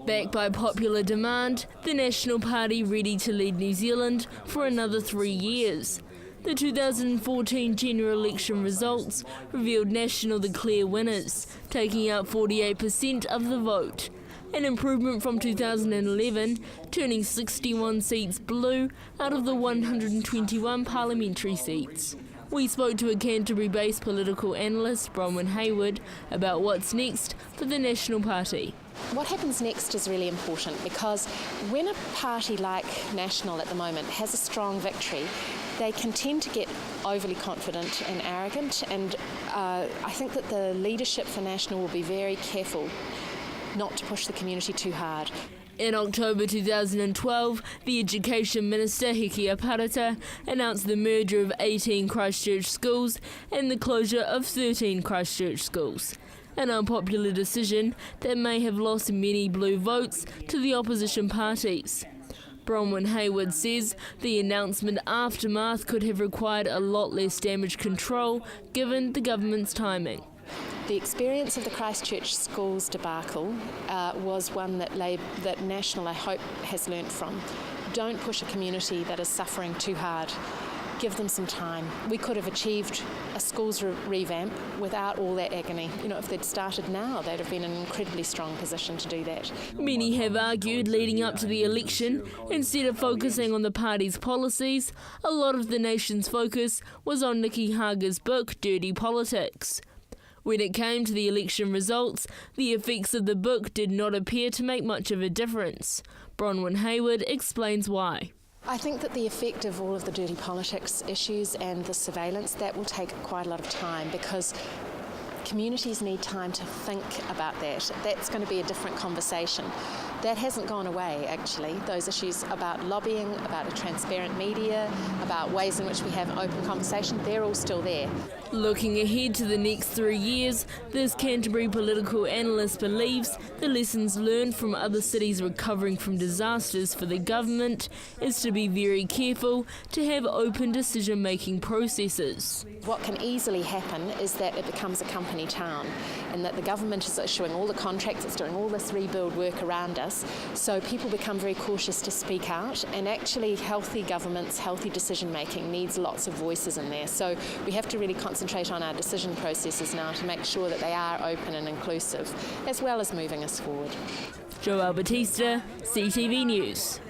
Backed by popular demand, the National Party ready to lead New Zealand for another 3 years. The 2014 general election results revealed National the clear winners, taking out 48% of the vote, an improvement from 2011, turning 61 seats blue out of the 121 parliamentary seats. We spoke to a Canterbury-based political analyst, Bronwyn Harward, about what's next for the National Party. What happens next is really important because when a party like National at the moment has a strong victory, they can tend to get overly confident and arrogant, and I think that the leadership for National will be very careful not to push the community too hard. In October 2012, the Education Minister, Hekia Parata, announced the merger of 18 Christchurch schools and the closure of 13 Christchurch schools, an unpopular decision that may have lost many blue votes to the opposition parties. Bronwyn Harward says the announcement aftermath could have required a lot less damage control given the government's timing. The experience of the Christchurch schools debacle was one that National, I hope, has learnt from. Don't push a community that is suffering too hard. Give them some time. We could have achieved a schools revamp without all that agony. If they'd started now, they'd have been in an incredibly strong position to do that. Many have argued leading up to the election, instead of focusing on the party's policies, a lot of the nation's focus was on Nikki Haga's book, Dirty Politics. When it came to the election results, the effects of the book did not appear to make much of a difference. Bronwyn Harward explains why. I think that the effect of all of the dirty politics issues and the surveillance, that will take quite a lot of time because communities need time to think about that. That's going to be a different conversation. That hasn't gone away, actually. Those issues about lobbying, about a transparent media, about ways in which we have open conversation, they're all still there. Looking ahead to the next 3 years, this Canterbury political analyst believes the lessons learned from other cities recovering from disasters for the government is to be very careful to have open decision-making processes. What can easily happen is that it becomes a company town and that the government is issuing all the contracts, it's doing all this rebuild work around us, so people become very cautious to speak out, and actually healthy governments, healthy decision-making needs lots of voices in there. So we have to really concentrate on our decision processes now to make sure that they are open and inclusive, as well as moving us forward. Joel Batista, CTV News.